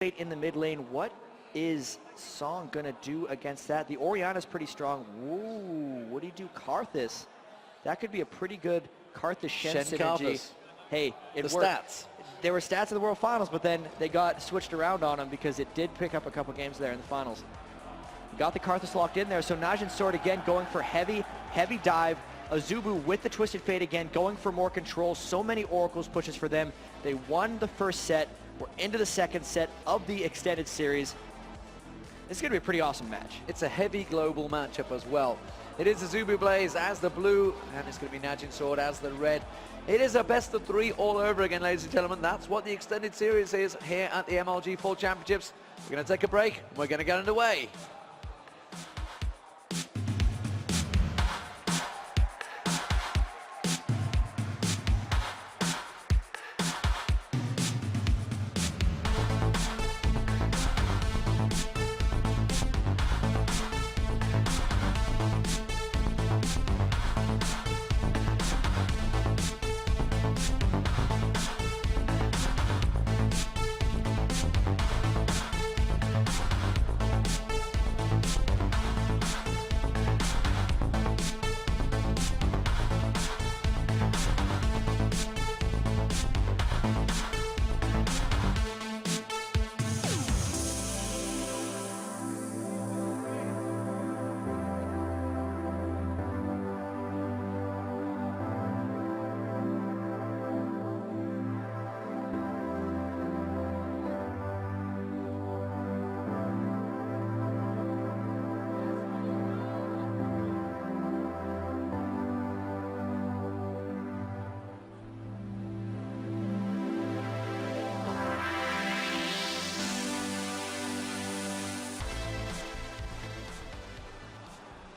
in the mid lane. What is Song gonna do against that? The Orianna's pretty strong. Ooh, what do you do, Karthus? That could be a pretty good Karthus Shen synergy. Hey, it worked. Stats. There were stats in the World Finals, but then they got switched around on him because it did pick up a couple games there in the finals. Got the Karthus locked in there, so Najin Sword again going for heavy dive. Azubu with the Twisted Fate again, going for more control. So many Oracles pushes for them. They won the first set. We're into the second set of the extended series. This is going to be a pretty awesome match. It's a heavy global matchup as well. It is Azubu Blaze as the blue, and it's going to be Najin Sword as the red. It is a best of three all over again, ladies and gentlemen. That's what the extended series is here at the MLG Fall Championships. We're going to take a break, and we're going to get underway.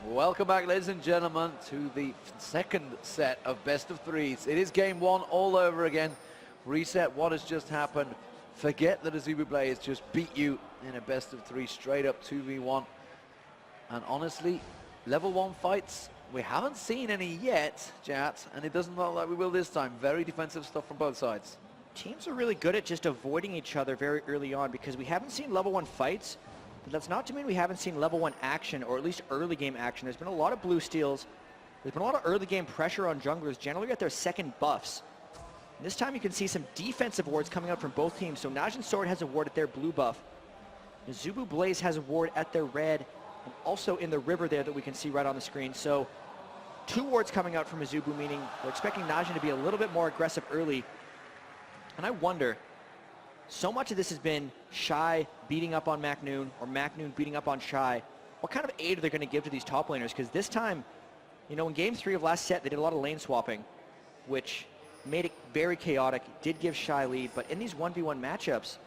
Welcome back, ladies and gentlemen, to the second set of best of threes. It is game one all over again. Reset what has just happened. Forget that Azubu Blaze just beat you in a best of three straight up 2v1. And honestly, level one fights, we haven't seen any yet, Jat, and it doesn't look like we will this time. Very defensive stuff from both sides. Teams are really good at just avoiding each other very early on because we haven't seen level one fights. But that's not to mean we haven't seen level one action, or at least early game action. There's been a lot of blue steals. There's been a lot of early game pressure on junglers, generally at their second buffs. And this time you can see some defensive wards coming out from both teams. So Najin Sword has a ward at their blue buff. Azubu Blaze has a ward at their red, and also in the river there that we can see right on the screen. So two wards coming out from Azubu, meaning we're expecting Najin to be a little bit more aggressive early. And I wonder, so much of this has been Shy beating up on MacNoon, or MacNoon beating up on Shy. What kind of aid are they going to give to these top laners? Because this time, you know, in game 3 of last set, they did a lot of lane swapping, which made it very chaotic, did give Shy lead. But in these 1v1 matchups,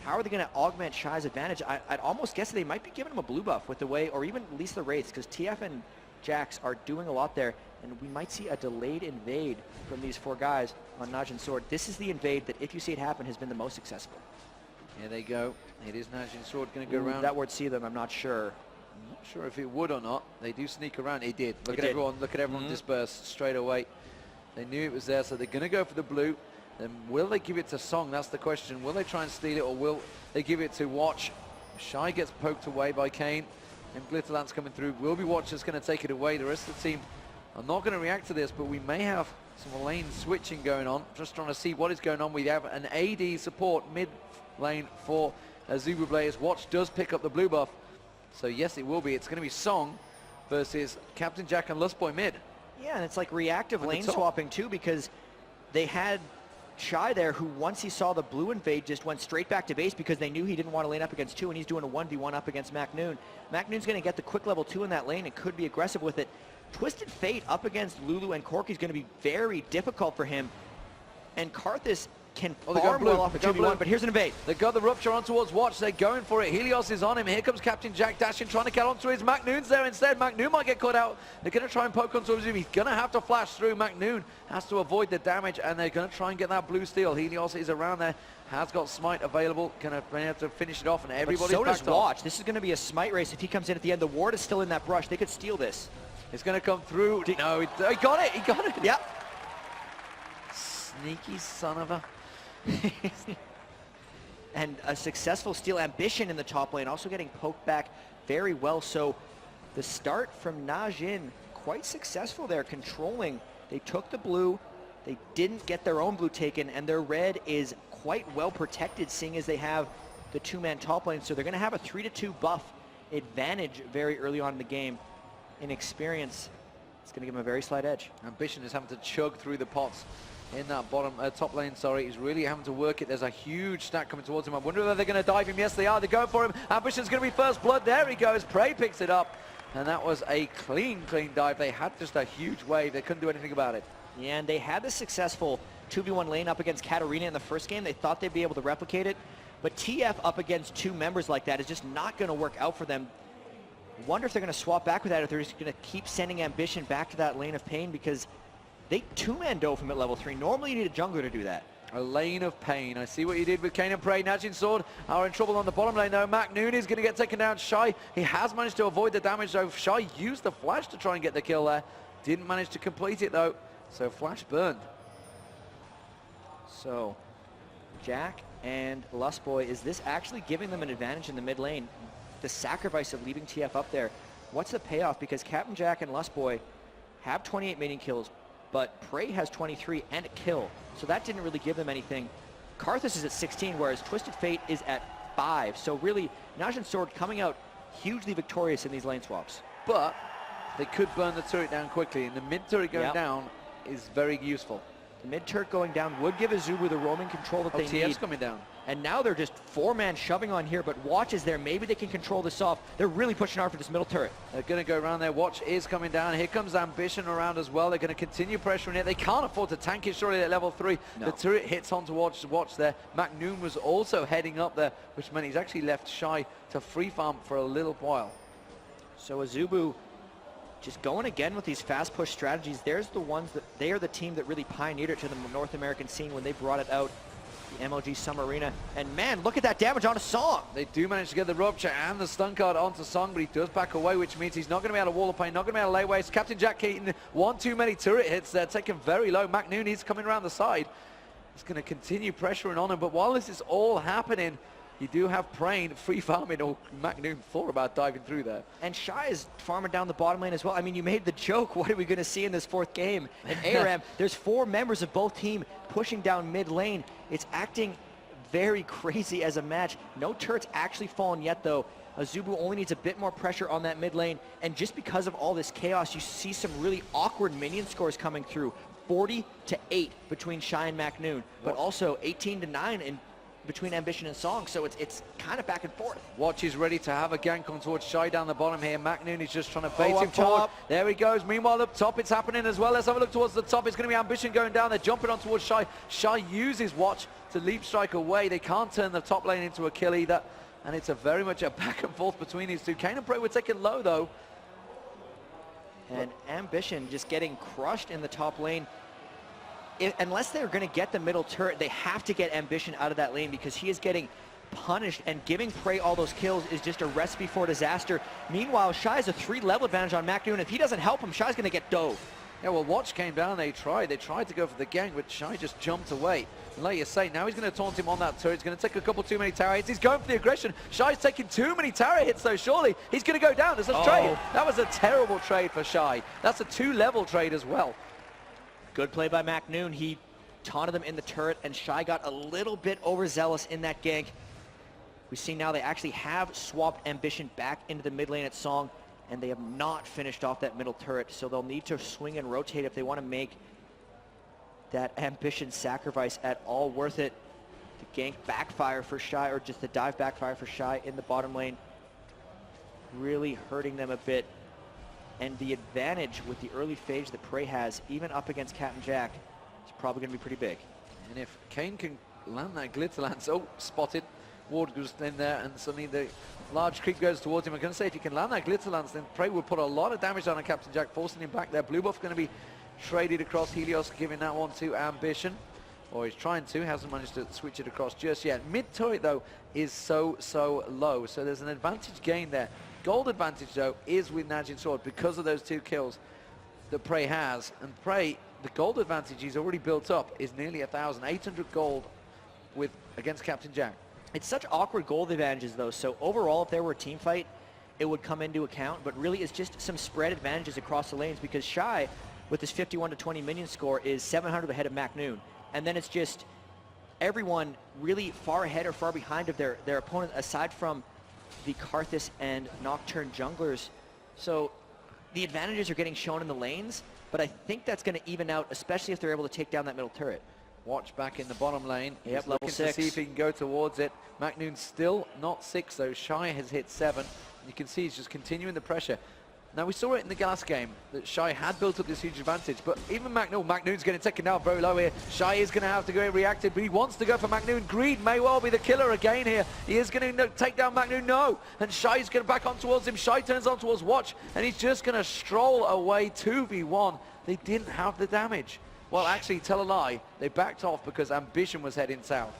how are they going to augment Shy's advantage? I'd almost guess that they might be giving him a blue buff with the way, or even at least the Wraiths, because TF and Jax are doing a lot there. And we might see a delayed invade from these four guys on Najin Sword. This is the invade that, if you see it happen, has been the most successful. Here they go. It is Najin Sword going to go around. That word see them, I'm not sure. I'm not sure if it would or not. They do sneak around. It did. Look at everyone disperse straight away. They knew it was there, so they're going to go for the blue. Then will they give it to Song? That's the question. Will they try and steal it, or will they give it to Watch? Shy gets poked away by Kane, and Glitterland's coming through. Will be Watch that's going to take it away. The rest of the team are not going to react to this, but we may have some lane switching going on. Just trying to see what is going on. We have an AD support mid lane for Azubu Blaze. Watch does pick up the blue buff. So yes, it will be. It's going to be Song versus Captain Jack and Lustboy mid. Yeah, and it's like reactive lane swapping too, because they had Shy there, who once he saw the blue invade just went straight back to base because they knew he didn't want to lane up against 2, and he's doing a 1v1 up against MacNoon. MacNoon's going to get the quick level 2 in that lane and could be aggressive with it. Twisted Fate up against Lulu and Corki is going to be very difficult for him. And Karthus can farm well off a 2v1, but here's an invade. They got the rupture on towards Watch. They're going for it. Helios is on him. Here comes Captain Jack dashing, trying to get onto his. MacNoon's there instead. MacNoon might get caught out. They're going to try and poke onto him. He's going to have to flash through. MacNoon has to avoid the damage, and they're going to try and get that blue steal. Helios is around there. Has got Smite available. Going to have to finish it off, and everybody's so does backed Watch. off. This is going to be a Smite race if he comes in at the end. The ward is still in that brush. They could steal this. It's going to come through. No, he got it. He got it. Yep. Sneaky son of a... and a successful steal. Ambition in the top lane, also getting poked back very well. So the start from Najin, quite successful there, controlling. They took the blue, they didn't get their own blue taken, and their red is quite well protected, seeing as they have the two-man top lane. So they're gonna have a 3-2 buff advantage very early on in the game. In experience, it's gonna give them a very slight edge. Ambition is having to chug through the pots in that bottom top lane. Sorry, he's really having to work it. There's a huge stack coming towards him. I wonder whether they're going to dive him. Yes, they are. They're going for him. Ambition's going to be first blood. There he goes. Prey picks it up, and that was a clean dive. They had just a huge wave. They couldn't do anything about it. Yeah, and they had the successful 2v1 lane up against Katarina in the first game. They thought they'd be able to replicate it, but TF up against two members like that is just not going to work out for them. Wonder if they're going to swap back with that, if they're just going to keep sending Ambition back to that lane of pain, because they two-man dove him at level 3. Normally you need a jungler to do that. A lane of pain. I see what you did with Kane and Prey. Najin Sword are in trouble on the bottom lane though. Mac Noon is going to get taken down. Shy, he has managed to avoid the damage though. Shy used the flash to try and get the kill there. Didn't manage to complete it though. So flash burned. So Jack and Lustboy, is this actually giving them an advantage in the mid lane? The sacrifice of leaving TF up there. What's the payoff? Because Captain Jack and Lustboy have 28 minion kills, but Prey has 23 and a kill. So that didn't really give them anything. Karthus is at 16, whereas Twisted Fate is at 5. So really, Najin Sword coming out hugely victorious in these lane swaps. But they could burn the turret down quickly, and the mid turret going down is very useful. The mid turret going down would give Azubu the roaming control that they need. TF's coming down. And now they're just four-man shoving on here, but Watch is there. Maybe they can control this off. They're really pushing hard for this middle turret. They're going to go around there. Watch is coming down. Here comes Ambition around as well. They're going to continue pressuring it. They can't afford to tank it surely at level 3. No. The turret hits onto Watch there. Mac Noon was also heading up there, which meant he's actually left Shy to free farm for a little while. So Azubu just going again with these fast push strategies. There's the ones that they are the team that really pioneered it to the North American scene when they brought it out, the MLG Summer Arena. And man, look at that damage on a Song. They do manage to get the rupture and the stun card onto Song, but he does back away, which means he's not going to be able to wall of pain, not going to be able to lay waste. Captain Jack Keaton, one too many turret hits there, taken very low. Mac Noon, he's coming around the side. He's going to continue pressuring on him, but while this is all happening, you do have Praying free farming, or Mac Noon thought about diving through there. And Shy is farming down the bottom lane as well. I mean, you made the joke, what are we going to see in this fourth game? And ARAM, there's 4 members of both team pushing down mid lane. It's acting very crazy as a match. No turrets actually fallen yet though. Azubu only needs a bit more pressure on that mid lane, and just because of all this chaos, you see some really awkward minion scores coming through. 40-8 between Shy and Mac Noon, but also 18-9 in between Ambition and Song, so it's kind of back and forth. Watch is ready to have a gank on towards Shy down the bottom here. Mac Noon is just trying to bait him forward. There he goes. Meanwhile, up top, it's happening as well. Let's have a look towards the top. It's going to be Ambition going down. They're jumping on towards Shy. Shy uses Watch to leap strike away. They can't turn the top lane into a kill either, and it's a very much a back and forth between these two. Kane and Prey were taken low though. And Ambition just getting crushed in the top lane. Unless they're going to get the middle turret, they have to get Ambition out of that lane, because he is getting punished, and giving Prey all those kills is just a recipe for disaster. Meanwhile, Shy has a 3-level advantage on Mac Noon. If he doesn't help him, Shy's going to get dove. Yeah, well, Watch came down, they tried to go for the gank, but Shy just jumped away. And like you say, now he's going to taunt him on that turret. He's going to take a couple too many tower hits. He's going for the aggression. Shy's taking too many tower hits though, surely. He's going to go down. There's a trade. That was a terrible trade for Shy. That's a 2-level trade as well. Good play by Mac Noon. He taunted him in the turret, and Shy got a little bit overzealous in that gank. We see now they actually have swapped Ambition back into the mid lane at Song, and they have not finished off that middle turret, so they'll need to swing and rotate if they want to make that Ambition sacrifice at all worth it. The gank backfire for Shy, or just the dive backfire for Shy in the bottom lane, really hurting them a bit. And the advantage with the early phase that Prey has, even up against Captain Jack, is probably going to be pretty big. And if Kane can land that glitter lance, spotted. Ward goes in there, and suddenly the large creep goes towards him. I'm going to say, if he can land that glitter lance, then Prey will put a lot of damage on Captain Jack, forcing him back there. Blue buff going to be traded across. Helios giving that one to Ambition, or he's trying to, hasn't managed to switch it across just yet. Mid turret though is so low, so there's an advantage gained there. Gold advantage though is with Najin Sword because of those 2 kills that Prey has, and Prey, the gold advantage he's already built up is nearly 1,800 gold against Captain Jack. It's such awkward gold advantages, though. So overall, if there were a team fight, it would come into account. But really, it's just some spread advantages across the lanes because Shy, with his 51 to 20 minion score, is 700 ahead of McNoon. And then it's just everyone really far ahead or far behind of their opponent, aside from the Karthus and Nocturne junglers. So the advantages are getting shown in the lanes, but I think that's going to even out, especially if they're able to take down that middle turret. Watch back in the bottom lane. Yep, He's level 6. To see if he can go towards it. McNoon's still not 6 though. Shy has hit 7. You can see he's just continuing the pressure. Now we saw it in the last game that Shy had built up this huge advantage, but even McNoon's getting taken down very low here. Shy is going to have to go reactive, but he wants to go for McNoon. Greed may well be the killer again here. He is going to take down McNoon, no, and Shy's going to back on towards him. Shy turns on towards Watch, and he's just going to stroll away 2v1. They didn't have the damage. Well, actually, tell a lie. They backed off because Ambition was heading south.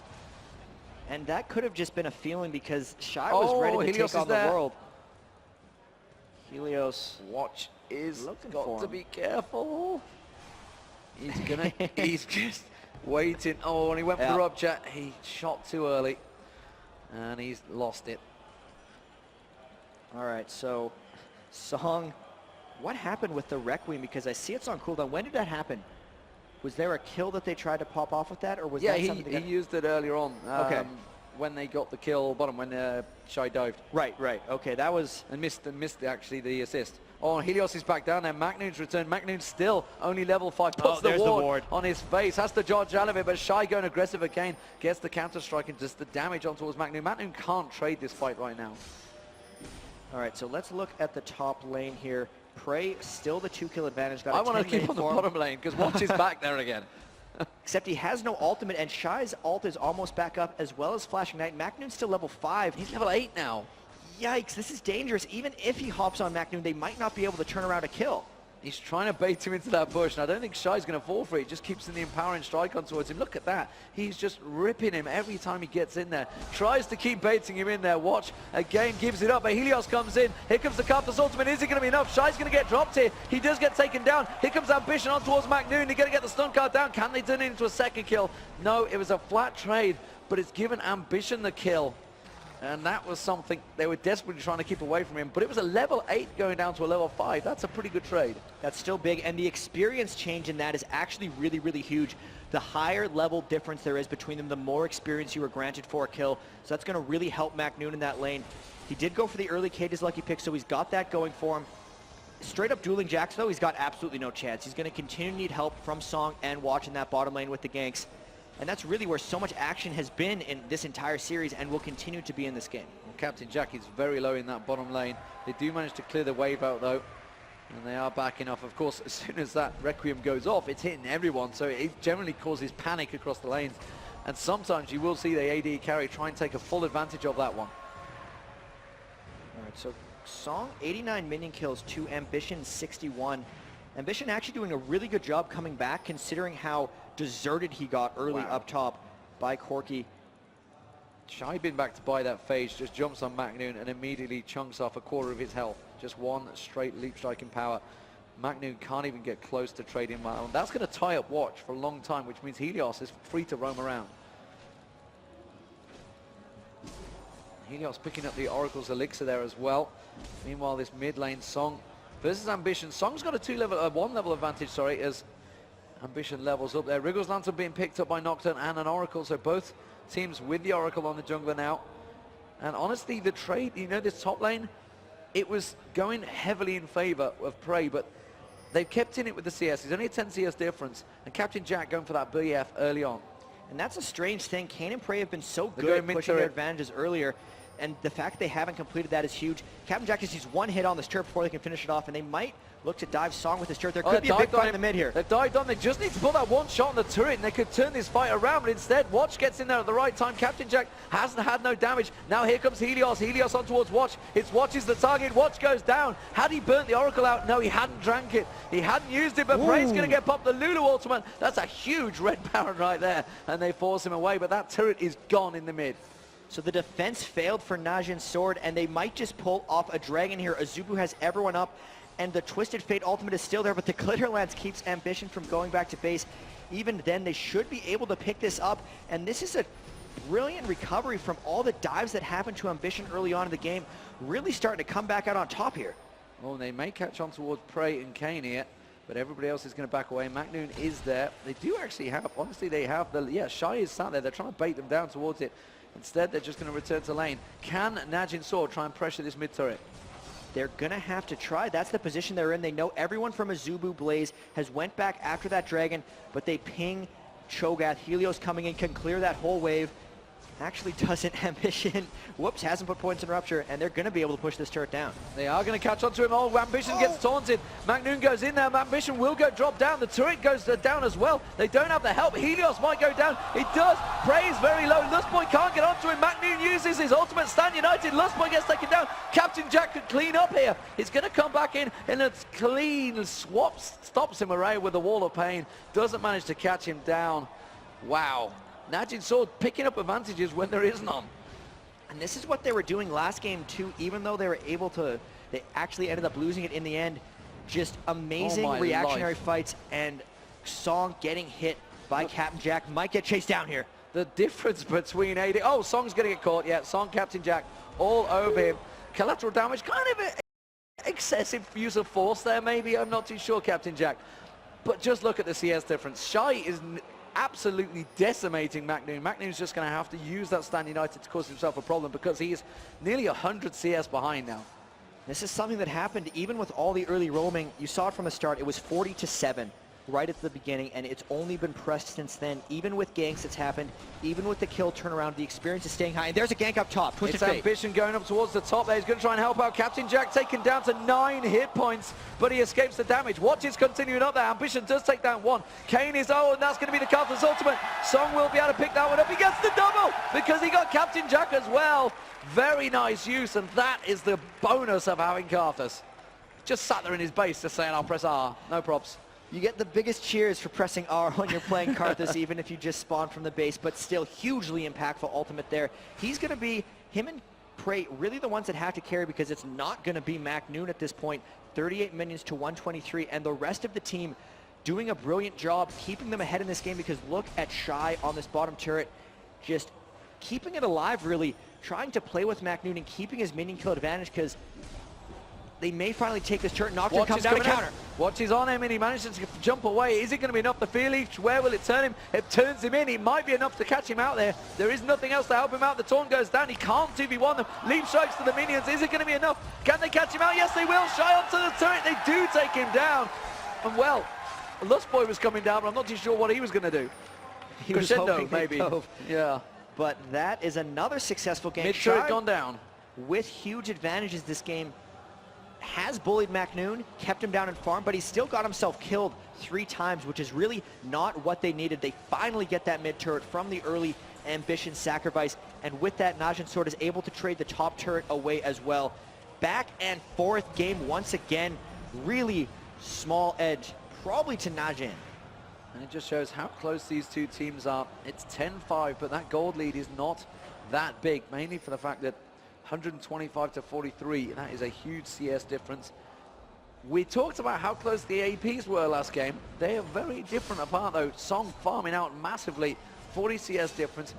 And that could have just been a feeling because Shy was ready to take on the world. Helios. Watch is got to be careful. He's gonna, he's just waiting. Oh, and he went for the rub chat. He shot too early, and he's lost it. All right, so Song, what happened with the Requiem? Because I see it's on cooldown. When did that happen? Was there a kill that they tried to pop off with that, or was that something? Yeah, he used it earlier on. Okay. When they got the kill bottom, when Shy dived. Right. Okay, that was... And missed actually the assist. Oh, Helios is back down there. McNoon's returned. McNoon still only level 5. Puts the ward on his face. Has to dodge out of it, but Shy going aggressive again. Gets the counter strike and just the damage on towards McNoon. McNoon can't trade this fight right now. All right, so let's look at the top lane here. Prey still the 2-kill advantage. Got I want to keep on the bottom lane because Watch is back there again. Except he has no ultimate, and Shy's ult is almost back up, as well as Flashing Knight. McNoon's still level 5. He's level 8 now. Yikes, this is dangerous. Even if he hops on McNoon, they might not be able to turn around a kill. He's trying to bait him into that bush, and I don't think Shy's going to fall for it. He just keeps in the empowering strike on towards him. Look at that. He's just ripping him every time he gets in there. Tries to keep baiting him in there. Watch, again, gives it up, but Helios comes in. Here comes the Karthus ultimate. Is it going to be enough? Shy's going to get dropped here. He does get taken down. Here comes Ambition on towards McNoon. They're going to get the stun card down. Can they turn it into a second kill? No, it was a flat trade, but it's given Ambition the kill. And that was something they were desperately trying to keep away from him. But it was a level 8 going down to a level 5. That's a pretty good trade. That's still big. And the experience change in that is actually really, really huge. The higher level difference there is between them, the more experience you were granted for a kill. So that's going to really help McNoon in that lane. He did go for the early Kate, his lucky pick, so he's got that going for him. Straight up dueling Jax, though, he's got absolutely no chance. He's going to continue to need help from Song and Watch in that bottom lane with the ganks. And that's really where so much action has been in this entire series and will continue to be in this game. Well, Captain Jack is very low in that bottom lane. They do manage to clear the wave out, though. And they are backing off. Of course, as soon as that Requiem goes off, it's hitting everyone. So it generally causes panic across the lanes. And sometimes you will see the AD carry try and take a full advantage of that one. All right, so Song, 89 minion kills to Ambition, 61. Ambition actually doing a really good job coming back, considering how deserted he got early up top by Corki. Shy been back to buy that phase, just jumps on McNoon and immediately chunks off a quarter of his health. Just one straight leap striking power. McNoon can't even get close to trading well. And that's going to tie up Watch for a long time, which means Helios is free to roam around. Helios picking up the Oracle's elixir there as well. Meanwhile, this mid lane Song versus Ambition. Song's got a 1 level advantage, sorry, as Ambition levels up there. Wriggle's Lantern being picked up by Nocturne and an Oracle, so both teams with the Oracle on the jungler now. And honestly, the trade, you know, this top lane, it was going heavily in favor of Prey, but they've kept in it with the CS. There's only a 10 CS difference, and Captain Jack going for that BF early on. And that's a strange thing. Kane and Prey have been so good at pushing their advantages earlier, and the fact they haven't completed that is huge. Captain Jack just needs one hit on this turret before they can finish it off, and they might look to dive Song with this turret. There could be a big fight in the mid here. They've dived on. They just need to put that one shot on the turret, and they could turn this fight around, but instead, Watch gets in there at the right time. Captain Jack hasn't had no damage. Now here comes Helios. Helios on towards Watch. It's Watch is the target. Watch goes down. Had he burnt the Oracle out? No, he hadn't drank it. He hadn't used it, but Prey's going to get popped. The Lulu ultimate. That's a huge red Baron right there, and they force him away, but that turret is gone in the mid. So the defense failed for Najin's sword, and they might just pull off a dragon here. Azubu has everyone up, and the Twisted Fate ultimate is still there, but the Glitter Lance keeps Ambition from going back to base. Even then, they should be able to pick this up, and this is a brilliant recovery from all the dives that happened to Ambition early on in the game, really starting to come back out on top here. Well, they may catch on towards Prey and Kane here, but everybody else is going to back away. Macnoon is there. They do actually have, honestly, they have the, yeah, Shy is sat there. They're trying to bait them down towards it. Instead, they're just going to return to lane. Can Najin Sword try and pressure this mid turret? They're going to have to try. That's the position they're in. They know everyone from Azubu Blaze has went back after that dragon, but they ping Cho'Gath. Helios coming in, can clear that whole wave. Actually doesn't. Ambition, whoops, hasn't put points in Rupture, and they're going to be able to push this turret down. They are going to catch on to him. Oh, Ambition gets taunted. Macnoon goes in there. Ambition will go drop down. The turret goes down as well. They don't have the help. Helios might go down. It does. Prey is very low. Lustboy can't get onto him. Macnoon uses his ultimate. Stand United. Lustboy gets taken down. Captain Jack could clean up here. He's going to come back in, and it's clean. Stops him away with a wall of pain. Doesn't manage to catch him down. Wow. Najin Sword picking up advantages when there is none. And this is what they were doing last game too, even though they were able to, they actually ended up losing it in the end. Just amazing reactionary fights, and Song getting hit by Captain Jack might get chased down here. The difference between AD, oh, Song's gonna get caught, yeah, Song, Captain Jack, all over him. Collateral damage, kind of excessive use of force there maybe, I'm not too sure, Captain Jack. But just look at the CS difference. Shy is absolutely decimating Macnoon. Macnoon's just going to have to use that Stand United to cause himself a problem because he is nearly 100 CS behind now. This is something that happened even with all the early roaming. You saw it from the start. It was 40-7 right at the beginning, and it's only been pressed since then. Even with ganks that's happened, even with the kill turnaround, the experience is staying high. And there's a gank up top. It's Ambition going up towards the top there. He's going to try and help out. Captain Jack taken down to 9 hit points, but he escapes the damage. Watch is continuing up there. Ambition does take down 1. Kane is, oh, and that's going to be the Carthus ultimate. Song will be able to pick that one up. He gets the double because he got Captain Jack as well. Very nice use, and that is the bonus of having Carthus. Just sat there in his base just saying, I'll press R. No props. You get the biggest cheers for pressing R when you're playing Carthus, even if you just spawn from the base, but still hugely impactful ultimate there. He's going to be, him and Prey, really the ones that have to carry because it's not going to be Macnoon at this point. 38 minions to 123, and the rest of the team doing a brilliant job keeping them ahead in this game because look at Shy on this bottom turret, just keeping it alive really, trying to play with Macnoon and keeping his minion kill advantage because they may finally take this turret. Nocturne comes down to counter. Watch is on him and he manages to jump away. Is it going to be enough to feel each? Where will it turn him? It turns him in. It might be enough to catch him out there. There is nothing else to help him out. The taunt goes down. He can't 2v1 them. Leap strikes to the minions. Is it going to be enough? Can they catch him out? Yes, they will. Shy onto the turret. They do take him down. And well, Lustboy was coming down, but I'm not too sure what he was going to do. He was hoping maybe. Yeah. But that is another successful game. Mid turret gone down. With huge advantages this game. Has bullied Macnoon, kept him down in farm, but he's still got himself killed 3 times, which is really not what they needed. They finally get that mid turret from the early Ambition sacrifice, and with that, Najin Sword is able to trade the top turret away as well. Back and forth game once again, really small edge, probably to Najin. And it just shows how close these two teams are. It's 10-5, but that gold lead is not that big, mainly for the fact that 125 to 43, that is a huge CS difference. We talked about how close the APs were last game. They are very different apart though. Song farming out massively, 40 CS difference.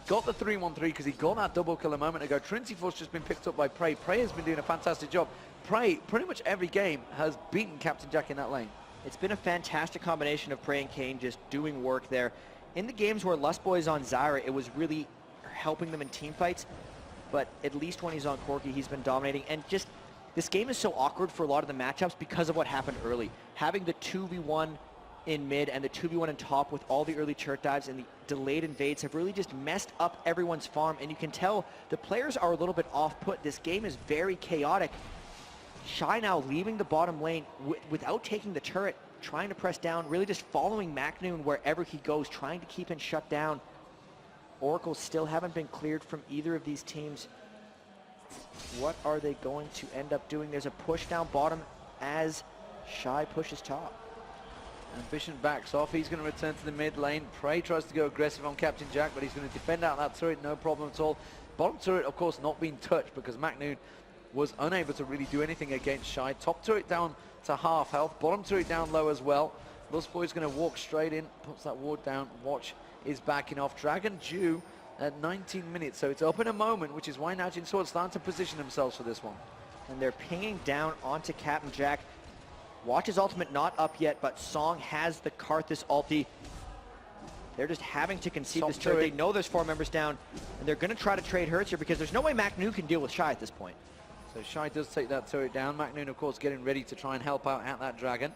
Got the 3-1-3 because he got that double kill a moment ago. Trinity Force just been picked up by Prey. Prey has been doing a fantastic job. Prey, pretty much every game, has beaten Captain Jack in that lane. It's been a fantastic combination of Prey and Kane just doing work there. In the games where Lustboy is on Zyra, it was really helping them in team fights. But at least when he's on Corki, he's been dominating. And just, this game is so awkward for a lot of the matchups because of what happened early. Having the 2v1 in mid and the 2v1 in top with all the early turret dives and the delayed invades have really just messed up everyone's farm. And you can tell the players are a little bit off put. This game is very chaotic. Shy now leaving the bottom lane without taking the turret, trying to press down, really just following Macnoon wherever he goes, trying to keep him shut down. Oracle still haven't been cleared from either of these teams. What are they going to end up doing? There's a push down bottom as Shy pushes top. Ambition backs off. He's going to return to the mid lane. Prey tries to go aggressive on Captain Jack, but he's going to defend out that turret, no problem at all. Bottom turret, of course, not being touched because Macnoon was unable to really do anything against Shy. Top turret down to half health. Bottom turret down low as well. Lustboy's going to walk straight in, puts that ward down. Watch is backing off. Dragon Dew at 19 minutes. So it's up in a moment, which is why Najin Sword starting to position themselves for this one. And they're pinging down onto Captain Jack. Watch's ultimate not up yet, but Song has the Karthus ulti. They're just having to concede this turret. They know there's 4 members down, and they're going to try to trade hurts here because there's no way McNoon can deal with Shy at this point. So Shy does take that turret down. McNoon, of course, getting ready to try and help out at that dragon.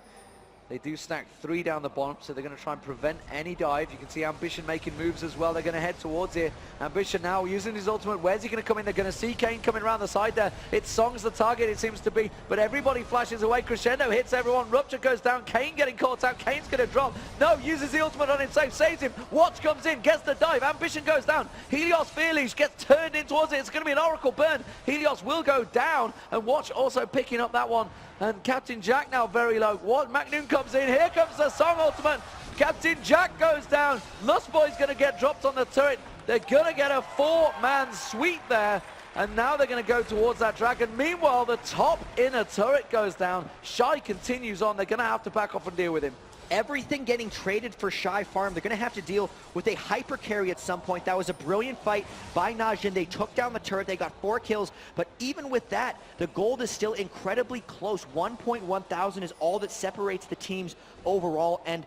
They do stack 3 down the bottom, so they're going to try and prevent any dive. You can see Ambition making moves as well. They're going to head towards here. Ambition now using his ultimate. Where's he going to come in? They're going to see Kane coming around the side there. It's Song's the target, it seems to be, but everybody flashes away. Crescendo hits everyone. Rupture goes down. Kane getting caught out. Kane's going to drop. No, uses the ultimate on himself, saves him. Watch comes in, gets the dive. Ambition goes down. Helios Fearleash gets turned in towards it. It's going to be an Oracle burn. Helios will go down, and Watch also picking up that one. And Captain Jack now very low. What? McNoon comes in. Here comes the Song ultimate. Captain Jack goes down. Lustboy's going to get dropped on the turret. They're going to get a 4-man sweep there. And now they're going to go towards that dragon. Meanwhile, the top inner turret goes down. Shy continues on. They're going to have to back off and deal with him. Everything getting traded for Shy Farm. They're going to have to deal with a hyper carry at some point. That was a brilliant fight by Najin. They took down the turret. They got 4 kills. But even with that, the gold is still incredibly close. 1.1 is all that separates the teams overall. And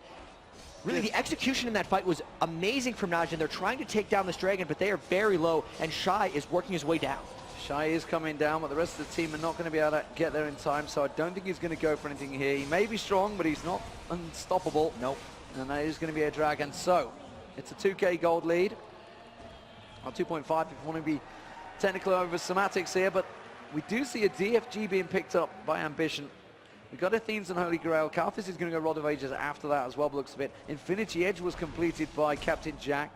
really, the execution in that fight was amazing from Najin. They're trying to take down this dragon, but they are very low. And Shy is working his way down. Shy is coming down, but the rest of the team are not going to be able to get there in time, so I don't think he's going to go for anything here. He may be strong, but he's not unstoppable. Nope. And that is going to be a dragon. So it's a 2k gold lead. Or 2.5 if you want to be technical over semantics here, but we do see a DFG being picked up by Ambition. We've got Athene's and Holy Grail. Karthus is going to go Rod of Ages after that as well, looks of it. Infinity Edge was completed by Captain Jack.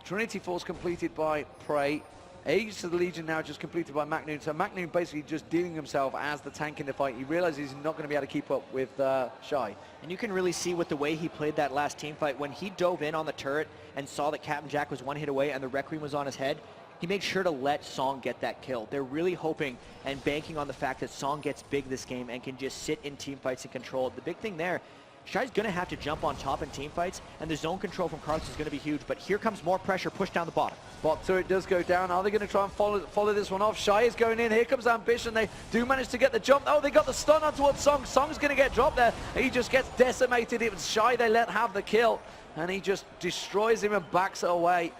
Trinity Force completed by Prey. Age to the Legion now just completed by McNoon. So McNoon basically just dealing himself as the tank in the fight. He realizes he's not going to be able to keep up with Shy. And you can really see with the way he played that last team fight, when he dove in on the turret and saw that Captain Jack was 1 hit away and the Requiem was on his head, he made sure to let Song get that kill. They're really hoping and banking on the fact that Song gets big this game and can just sit in team fights and control it. The big thing there, Shy's going to have to jump on top in team fights, and the zone control from Karthus is going to be huge, but here comes more pressure pushed down the bottom. Bot turret does go down. Are they going to try and follow this one off? Shy is going in. Here comes Ambition. They do manage to get the jump. Oh, they got the stun on towards Song. Song's going to get dropped there. He just gets decimated. It was Shy they let have the kill, and he just destroys him and backs it away.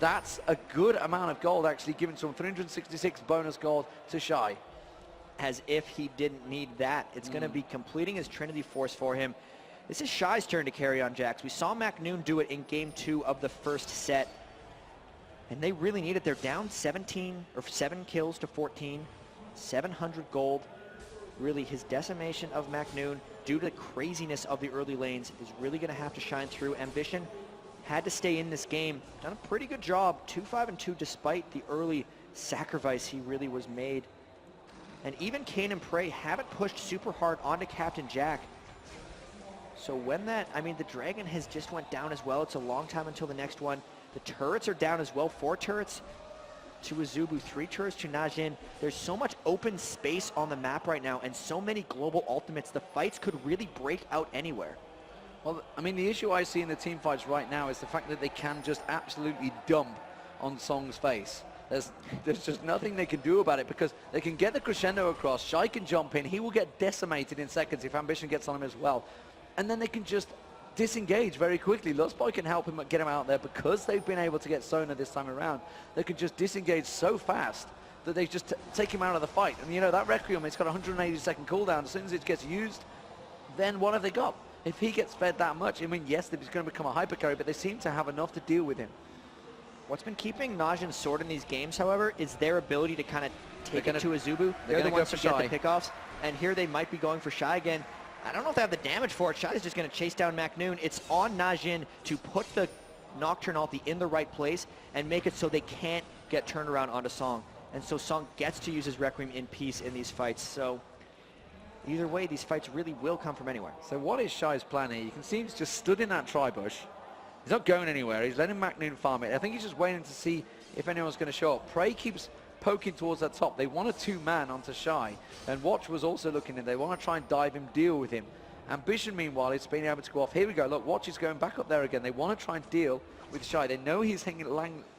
That's a good amount of gold, actually, giving some 366 bonus gold to Shy. As if he didn't need that. It's going to be completing his Trinity Force for him. This is Shy's turn to carry on Jax. We saw McNoon do it in game 2 of the first set. And they really need it. They're down 7 kills to 14, 700 gold. Really, his decimation of McNoon, due to the craziness of the early lanes, is really going to have to shine through. Ambition had to stay in this game. Done a pretty good job, 2-5-2, despite the early sacrifice he really was made. And even Kane and Prey haven't pushed super hard onto Captain Jack. So when that, I mean, the dragon has just went down as well. It's a long time until the next one. The turrets are down as well. 4 turrets to Azubu, 3 turrets to Najin. There's so much open space on the map right now and so many global ultimates. The fights could really break out anywhere. Well, I mean, the issue I see in the team fights right now is the fact that they can just absolutely dump on Song's face. There's just nothing they can do about it because they can get the crescendo across. Shy can jump in. He will get decimated in seconds if Ambition gets on him as well. And then they can just disengage very quickly. Lustboy can help him get him out there because they've been able to get Sona this time around. They can just disengage so fast that they just take him out of the fight. And you know, that Requiem, it's got a 180-second cooldown. As soon as it gets used, then what have they got? If he gets fed that much, I mean, yes, he's going to become a hyper carry, but they seem to have enough to deal with him. What's been keeping Najin's sword in these games, however, is their ability to kind of take it to Azubu. They're the ones who get the pickoffs. And here they might be going for Shy again. I don't know if they have the damage for it. Shy's just going to chase down McNoon. It's on Najin to put the Nocturne ulti in the right place and make it so they can't get turned around onto Song. And so Song gets to use his Requiem in peace in these fights. So either way, these fights really will come from anywhere. So what is Shy's plan here? You can see he's just stood in that tri-bush. He's not going anywhere. He's letting McNoon farm it. I think he's just waiting to see if anyone's going to show up. Prey keeps poking towards that top. They want a 2-man onto Shy. And Watch was also looking in. They want to try and dive him, deal with him. Ambition, meanwhile, is being able to go off. Here we go. Look, Watch is going back up there again. They want to try and deal with Shy. They know he's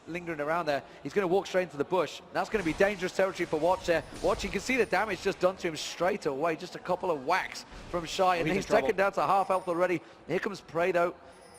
lingering around there. He's going to walk straight into the bush. That's going to be dangerous territory for Watch there. Watch, you can see the damage just done to him straight away. Just a couple of whacks from Shy, and he's taken down to half health already. Here comes Prey, though.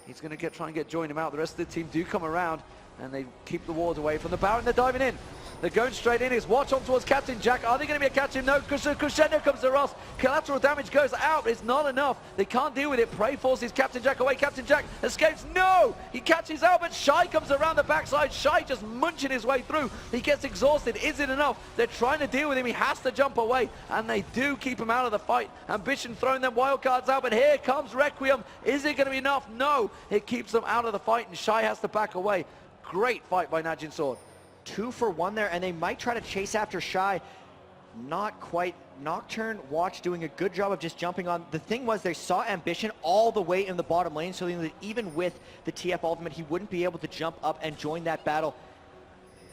He's going to try and join him out. The rest of the team do come around, and they keep the wards away from the Baron. They're diving in. They're going straight in. It's Watch on towards Captain Jack. Are they going to be a catch him? No. Crescendo comes to Ross. Collateral damage goes out. It's not enough. They can't deal with it. Prey forces Captain Jack away. Captain Jack escapes. No! He catches out, but Shy comes around the backside. Shy just munching his way through. He gets exhausted. Is it enough? They're trying to deal with him. He has to jump away, and they do keep him out of the fight. Ambition throwing them wild cards out, but here comes Requiem. Is it going to be enough? No. It keeps them out of the fight, and Shy has to back away. Great fight by Najin Sword. 2 for 1 there, and they might try to chase after Shy. Not quite. Nocturne, Watch doing a good job of just jumping on. The thing was, they saw Ambition all the way in the bottom lane, so that even with the TF ultimate, he wouldn't be able to jump up and join that battle.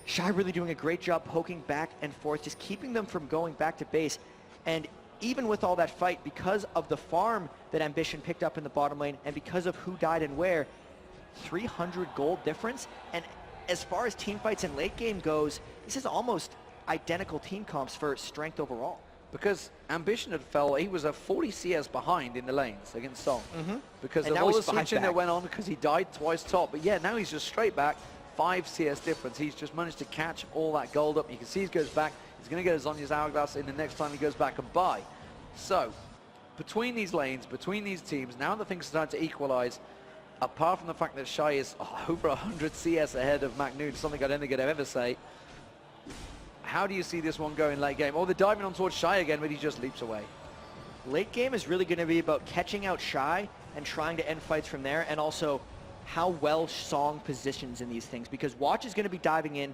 Shy really doing a great job poking back and forth, just keeping them from going back to base. And even with all that fight, because of the farm that Ambition picked up in the bottom lane, and because of who died and where, 300 gold difference. And as far as team fights in late game goes, this is almost identical team comps for strength overall. Because Ambition had fell, he was a 40 CS behind in the lanes against Song. Because And of now all he's the 5 switching that back. went on, because he died twice top. But yeah, now he's just straight back, 5 CS difference. He's just managed to catch all that gold up. You can see he goes back. He's going to get a Zonya's Hourglass in the next time he goes back and buy. So, between these lanes, between these teams, now that things are starting to equalize, apart from the fact that Shy is over 100 CS ahead of McNoon, something I don't think I'd ever say, how do you see this one going late game? Oh, they're diving on towards Shy again, but he just leaps away. Late game is really going to be about catching out Shy and trying to end fights from there, and also how well Song positions in these things, because Watch is going to be diving in.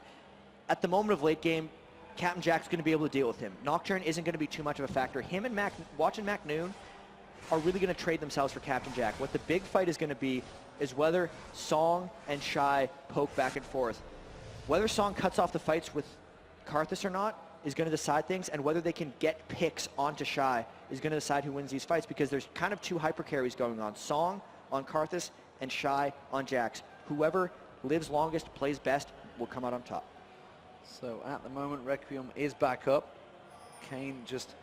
At the moment of late game, Captain Jack's going to be able to deal with him. Nocturne isn't going to be too much of a factor. Him and Watch and McNoon are really going to trade themselves for Captain Jack. What the big fight is going to be is whether Song and Shy poke back and forth. Whether Song cuts off the fights with Karthus or not is going to decide things, and whether they can get picks onto Shy is going to decide who wins these fights, because there's kind of 2 hyper carries going on. Song on Karthus and Shy on Jax. Whoever lives longest, plays best, will come out on top. So at the moment, Requiem is back up. Kane just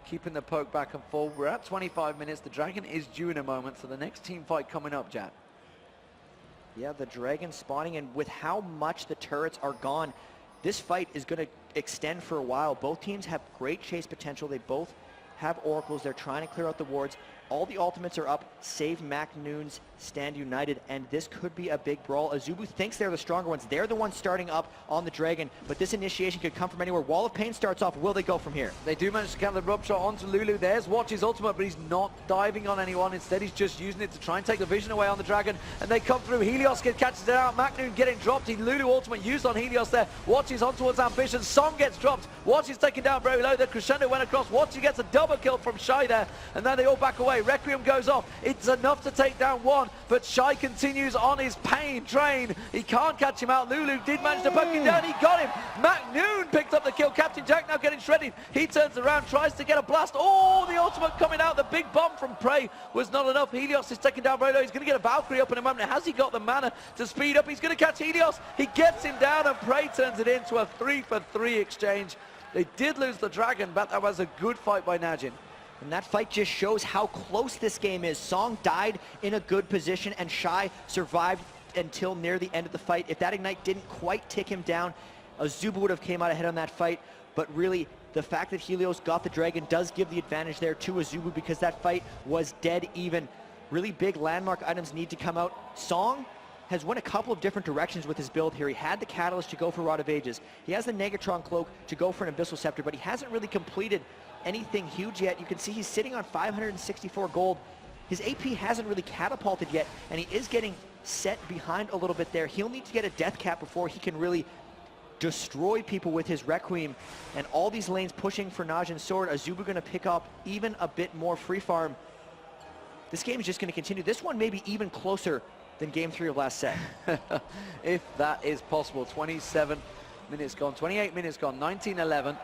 keeping the poke back and forth. We're at 25 minutes. The Dragon is due in a moment, so the next team fight coming up, Jack. Yeah, the Dragon spawning, and with how much the turrets are gone, this fight is going to extend for a while. Both teams have great chase potential. They both have oracles. They're trying to clear out the wards. All the ultimates are up, save McNoon's Stand United, and this could be a big brawl. Azubu thinks they're the stronger ones. They're the ones starting up on the Dragon, but this initiation could come from anywhere. Wall of Pain starts off. Will they go from here? They do manage to get the rub shot onto Lulu. There's Watch's ultimate, but he's not diving on anyone. Instead, he's just using it to try and take the vision away on the Dragon, and they come through. Helios catches it out. McNoon getting dropped. Lulu ultimate used on Helios there. Watch is on towards Ambition. Song gets dropped. Watch is taken down very low. The Crescendo went across. Watch gets a double kill from Shy there, and then they all back away. Requiem goes off. It's enough to take down one, but Shy continues on his pain train. He can't catch him out. Lulu did manage to poke him down. He got him. McNoon picked up the kill. Captain Jack now getting shredded. He turns around, tries to get a blast. Oh, the ultimate coming out. The big bomb from Prey was not enough. Helios is taken down very low. He's going to get a Valkyrie up in a moment. Has he got the mana to speed up? He's going to catch Helios. He gets him down, and Prey turns it into a 3-for-3 exchange. They did lose the Dragon, but that was a good fight by Najin. And that fight just shows how close this game is. Song died in a good position, and Shy survived until near the end of the fight. If that Ignite didn't quite tick him down, Azubu would have came out ahead on that fight. But really, the fact that Helios got the Dragon does give the advantage there to Azubu, because that fight was dead even. Really big landmark items need to come out. Song has went a couple of different directions with his build here. He had the Catalyst to go for Rod of Ages. He has the Negatron Cloak to go for an Abyssal Scepter, but he hasn't really completed anything huge yet. You can see he's sitting on 564 gold. His AP hasn't really catapulted yet, and he is getting set behind a little bit there. He'll need to get a death cap before he can really destroy people with his Requiem, and all these lanes pushing for Najin's sword. Azubu going to pick up even a bit more free farm. This game is just going to continue. This one may be even closer than game 3 of last set. If that is possible. 27 minutes gone, 28 minutes gone, 19-11.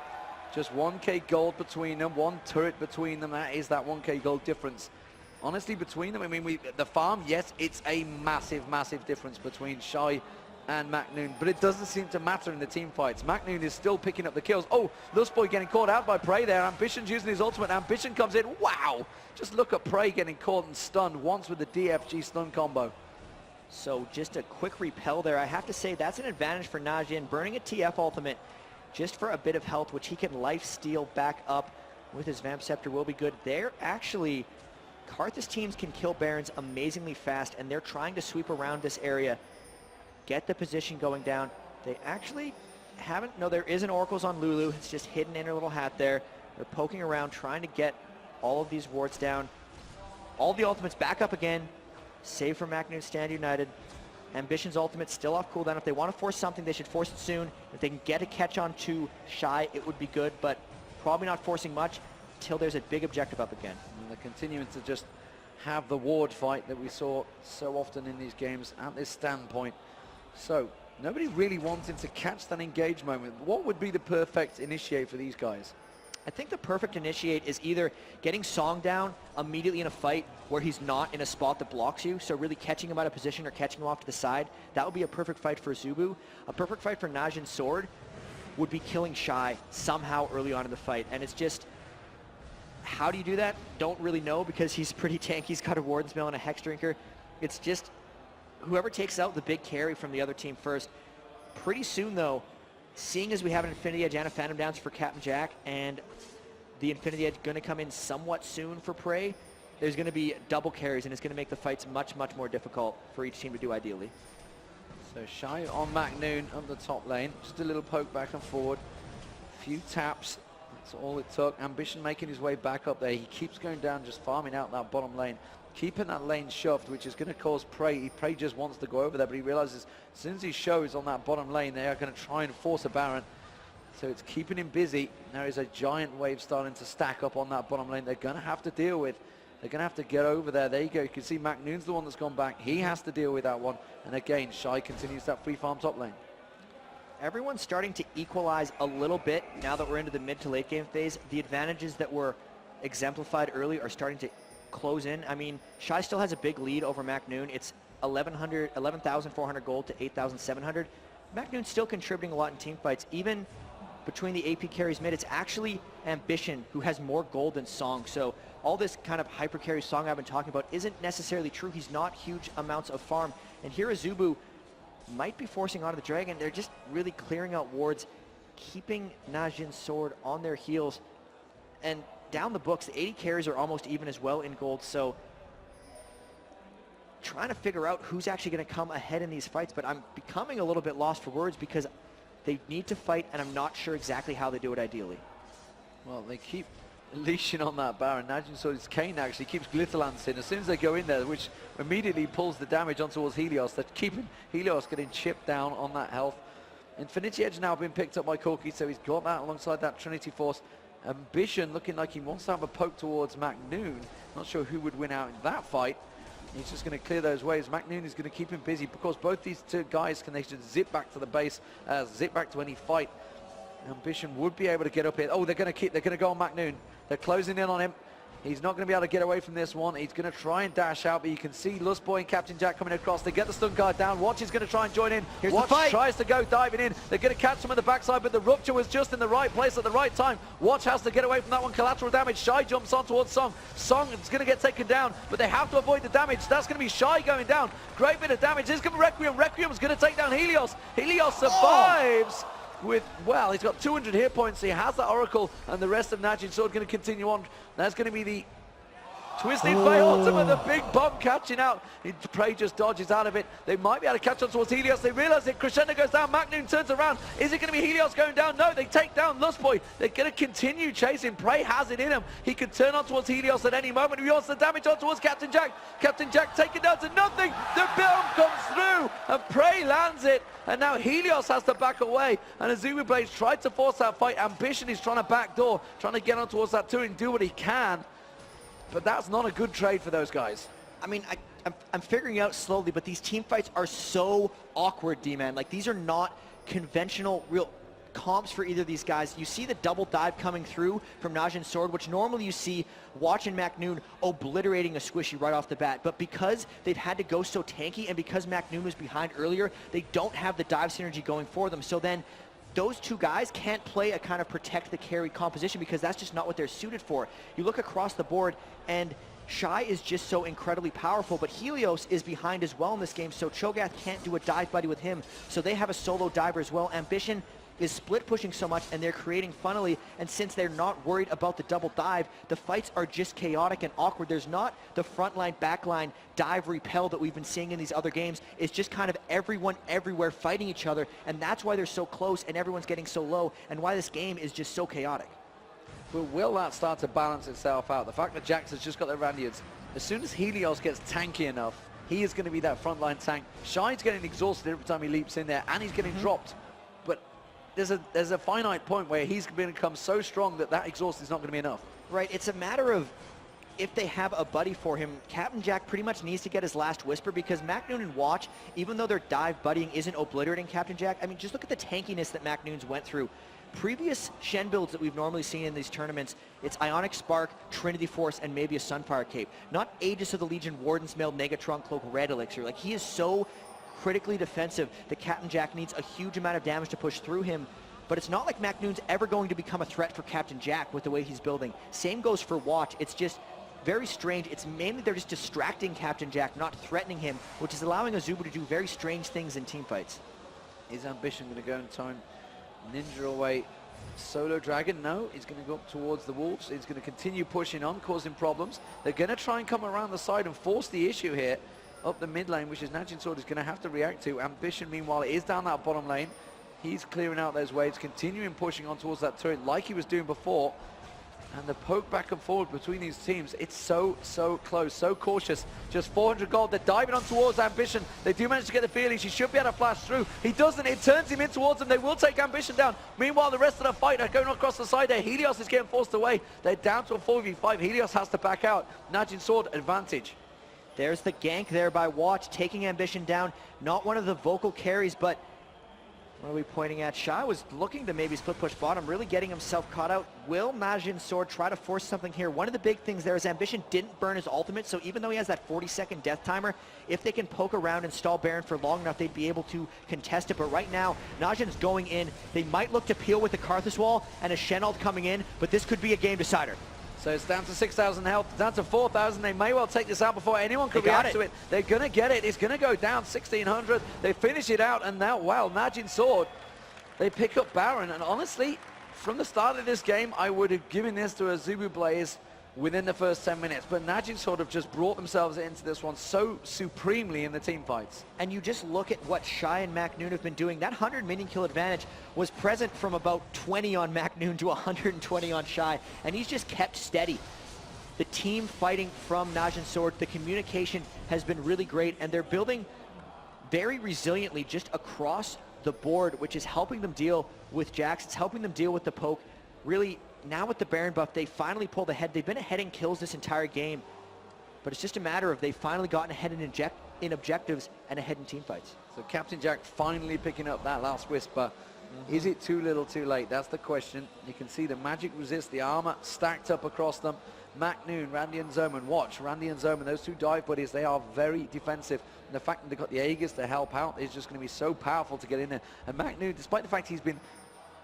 Just 1k gold between them, one turret between them. That is that 1k gold difference. Honestly, between them, I mean, the farm, yes, it's a massive, massive difference between Shy and McNoon, but it doesn't seem to matter in the team fights. McNoon is still picking up the kills. Oh, Lustboy getting caught out by Prey there. Ambition's using his ultimate. Ambition comes in. Wow! Just look at Prey getting caught and stunned once with the DFG stun combo. So just a quick repel there. I have to say that's an advantage for Najin. Burning a TF ultimate just for a bit of health, which he can life steal back up with his Vamp Scepter will be good. They're actually, Karthus teams can kill Barons amazingly fast, and they're trying to sweep around this area, get the position going down. They actually haven't, no, there is an Oracle's on Lulu. It's just hidden in her little hat there. They're poking around, trying to get all of these wards down. All the ultimates back up again. Save for McNoon, Stand United. Ambition's ultimate still off cooldown. If they want to force something, they should force it soon. If they can get a catch on to Shy, it would be good, but probably not forcing much until there's a big objective up again. And they're continuing to just have the ward fight that we saw so often in these games at this standpoint. So nobody really wanting to catch that engage moment. What would be the perfect initiate for these guys? I think the perfect initiate is either getting Song down immediately in a fight where he's not in a spot that blocks you, so really catching him out of position or catching him off to the side. That would be a perfect fight for Azubu. A perfect fight for Najin's sword would be killing Shy somehow early on in the fight. And it's just, how do you do that? Don't really know, because he's pretty tanky. He's got a Warden's Mail and a Hex Drinker. It's just whoever takes out the big carry from the other team first. Pretty soon though, seeing as we have an Infinity Edge and a Phantom Dance for Captain Jack, and the Infinity Edge going to come in somewhat soon for Prey, there's going to be double carries, and it's going to make the fights much, much more difficult for each team to do ideally. So Shy on McNoon up the top lane. Just a little poke back and forward. A few taps. That's all it took. Ambition making his way back up there. He keeps going down, just farming out that bottom lane. Keeping that lane shoved, which is going to cause Prey. Prey just wants to go over there, but he realizes as soon as he shows on that bottom lane, they are going to try and force a Baron. So it's keeping him busy. There is a giant wave starting to stack up on that bottom lane. They're going to have to deal with. They're going to have to get over there. There you go. You can see McNoon's the one that's gone back. He has to deal with that one. And again, Shy continues that free farm top lane. Everyone's starting to equalize a little bit now that we're into the mid to late game phase. The advantages that were exemplified early are starting to close in. I mean, Shy still has a big lead over McNoon. It's 11,400 gold to 8,700. McNoon's still contributing a lot in team fights. Even between the AP carries mid, it's actually Ambition who has more gold than Song. So all this kind of hyper carry Song I've been talking about isn't necessarily true. He's not huge amounts of farm. And here Azubu might be forcing onto the Dragon. They're just really clearing out wards, keeping Najin's sword on their heels. And down the books, the 80 carries are almost even as well in gold. So trying to figure out who's actually going to come ahead in these fights, but I'm becoming a little bit lost for words because they need to fight, and I'm not sure exactly how they do it ideally. Well, they keep leashing on that Baron. Najin, so his Kane actually keeps Glitterlance in as soon as they go in there, which immediately pulls the damage on towards Helios. They're keeping Helios getting chipped down on that health. Infinity Edge now been picked up by Corki, so he's got that alongside that Trinity Force. Ambition looking like he wants to have a poke towards McNoon. Not sure who would win out in that fight. He's just going to clear those waves. McNoon is going to keep him busy because both these two guys they should zip back to the base, zip back to any fight. Ambition would be able to get up here. Oh, they're going to go on McNoon. They're closing in on him. He's not going to be able to get away from this one. He's going to try and dash out, but you can see Lustboy and Captain Jack coming across. They get the stun guard down. Watch is going to try and join in. Here's Watch the fight. Tries to go diving in. They're going to catch him at the backside, but the rupture was just in the right place at the right time. Watch has to get away from that one. Collateral damage. Shy jumps on towards Song. Song is going to get taken down, but they have to avoid the damage. That's going to be Shy going down. Great bit of damage. This is going to be Requiem. Requiem's going to take down Helios. Helios survives. With, well, he's got 200 hit points. He has the Oracle, and the rest of Najin's sword going to continue on. That's going to be the Twisted Fate ultimate, the big bomb catching out. Prey just dodges out of it. They might be able to catch on towards Helios. They realize it. Crescendo goes down. McNoon turns around. Is it going to be Helios going down? No, they take down Lustboy. They're going to continue chasing. Prey has it in him. He could turn on towards Helios at any moment. He wants the damage on towards Captain Jack. Captain Jack taken down to nothing. The bomb comes through, and Prey lands it. And now Helios has to back away. And Azubu Blades tried to force that fight. Ambition is trying to backdoor, trying to get on towards that turret and do what he can. But that's not a good trade for those guys. I mean, I'm figuring out slowly, but these team fights are so awkward, D-Man. Like, these are not conventional, real comps for either of these guys. You see the double dive coming through from Najin's sword, which normally you see Watch and McNoon obliterating a squishy right off the bat. But because they've had to go so tanky, and because McNoon was behind earlier, they don't have the dive synergy going for them. So then those two guys can't play a kind of protect the carry composition because that's just not what they're suited for. You look across the board, and Shy is just so incredibly powerful, but Helios is behind as well in this game, so Cho'Gath can't do a dive buddy with him. So they have a solo diver as well. Ambition is split pushing so much, and they're creating funnily, and since they're not worried about the double dive, the fights are just chaotic and awkward. There's not the front line, back line, dive repel that we've been seeing in these other games. It's just kind of everyone everywhere fighting each other, and that's why they're so close and everyone's getting so low, and why this game is just so chaotic. But will that start to balance itself out? The fact that Jax has just got the Randians, as soon as Helios gets tanky enough, he is going to be that frontline tank. Shy's getting exhausted every time he leaps in there, and he's getting dropped. But there's a finite point where he's going to become so strong that that exhaust is not going to be enough. Right, it's a matter of if they have a buddy for him. Captain Jack pretty much needs to get his last whisper because McNoon and Watch, even though their dive buddying isn't obliterating Captain Jack, I mean, just look at the tankiness that McNoon's went through. Previous Shen builds that we've normally seen in these tournaments, it's Ionic Spark, Trinity Force, and maybe a Sunfire Cape. Not Aegis of the Legion, Warden's Mail, Negatron Cloak, Red Elixir. Like, he is so critically defensive that Captain Jack needs a huge amount of damage to push through him. But it's not like McNoon's ever going to become a threat for Captain Jack with the way he's building. Same goes for Watch. It's just very strange. It's mainly they're just distracting Captain Jack, not threatening him, which is allowing Azubu to do very strange things in team fights. Is Ambition going to go and time Ninja away? Solo Dragon, no, he's going to go up towards the Wolves. He's going to continue pushing on, causing problems. They're going to try and come around the side and force the issue here up the mid lane, which is Najin Sword is going to have to react to. Ambition, meanwhile, is down that bottom lane. He's clearing out those waves, continuing pushing on towards that turret like he was doing before. And the poke back and forward between these teams, it's so close, so cautious. Just 400 gold, they're diving on towards Ambition. They do manage to get the feeling she should be able to flash through. He doesn't, it turns him in towards them. They will take Ambition down. Meanwhile, the rest of the fight are going across the side there. Helios is getting forced away. They're down to a 4v5. Helios has to back out. Najin Sword, advantage. There's the gank there by Watch, taking Ambition down. Not one of the vocal carries, but what are we pointing at? Shy was looking to maybe split push bottom, really getting himself caught out. Will Najin Sword try to force something here? One of the big things there is Ambition didn't burn his ultimate, so even though he has that 40-second death timer, if they can poke around and stall Baron for long enough, they'd be able to contest it. But right now, Najin's going in. They might look to peel with the Karthus wall and a Shen ult coming in, but this could be a game decider. So it's down to 6,000 health, down to 4,000. They may well take this out before anyone can react to it. They're going to get it. It's going to go down 1,600. They finish it out, and now, wow, Najin Sword, they pick up Baron. And honestly, from the start of this game, I would have given this to Azubu Blaze within the first 10 minutes. But Najin sort of just brought themselves into this one so supremely in the team fights. And you just look at what Shy and McNoon have been doing. That 100 minion kill advantage was present from about 20 on McNoon to 120 on Shy. And he's just kept steady. The team fighting from Najin Sword, the communication has been really great. And they're building very resiliently just across the board, which is helping them deal with Jax. It's helping them deal with the poke. Really, now with the Baron buff, they finally pulled ahead. They've been ahead in kills this entire game, but it's just a matter of they've finally gotten ahead in objectives and ahead in team fights. So Captain Jack finally picking up that last whisper. Is it too little too late? That's the question. You can see the magic resist, the armor stacked up across them. McNoon, Randy and Zoman, watch, Randy and Zoman, those two dive buddies, they are very defensive. And the fact that they've got the Aegis to help out is just going to be so powerful to get in there. And McNoon, despite the fact he's been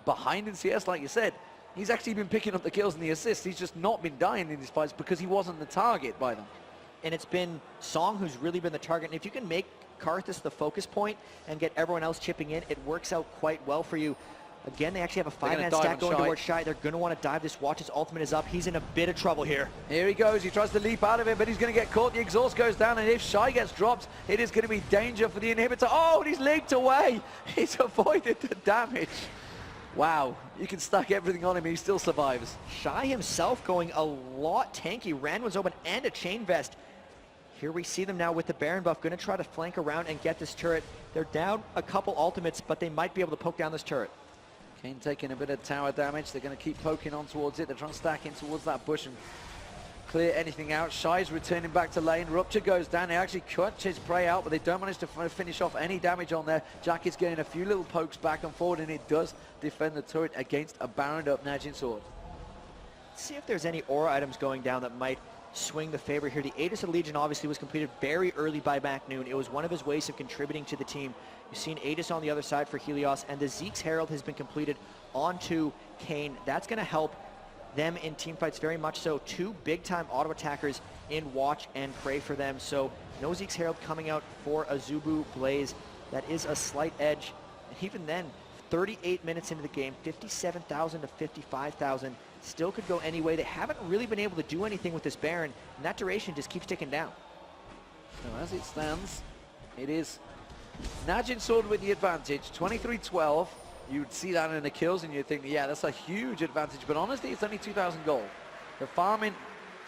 behind in CS, like you said, he's actually been picking up the kills and the assists. He's just not been dying in these fights because he wasn't the target by them. And it's been Song who's really been the target. And if you can make Karthus the focus point and get everyone else chipping in, it works out quite well for you. Again, they actually have a 5-man stack going towards Shy. They're going to want to dive this. Watch, his ultimate is up. He's in a bit of trouble here. Here he goes. He tries to leap out of it, but he's going to get caught. The exhaust goes down, and if Shy gets dropped, it is going to be danger for the inhibitor. Oh, and he's leaped away. He's avoided the damage. Wow. You can stack everything on him. He still survives. Shy himself going a lot tanky. Randuin's open and a chain vest. Here we see them now with the Baron buff, going to try to flank around and get this turret. They're down a couple ultimates, but they might be able to poke down this turret. Kane taking a bit of tower damage. They're going to keep poking on towards it. They're trying to stack in towards that bush and clear anything out. Shy's returning back to lane. Rupture goes down. They actually cut his prey out, but they don't manage to finish off any damage on there. Jack is getting a few little pokes back and forward, and it does defend the turret against a Baroned up Najin sword. Let's see if there's any aura items going down that might swing the favor here. The Aegis of Legion obviously was completed very early by McNoon. It was one of his ways of contributing to the team. You've seen Aegis on the other side for Helios, and the Zeke's Herald has been completed onto Kane. That's going to help them in team fights very much so. Two big-time auto attackers in Watch and Pray for them. So no Zeke's Herald coming out for Azubu Blaze. That is a slight edge. And even then, 38 minutes into the game, 57,000 to 55,000. Still could go any way. They haven't really been able to do anything with this Baron, and that duration just keeps ticking down. So as it stands, it is Najin sword with the advantage, 23-12. You'd see that in the kills and you'd think, yeah, that's a huge advantage, but honestly, it's only 2,000 gold. The farming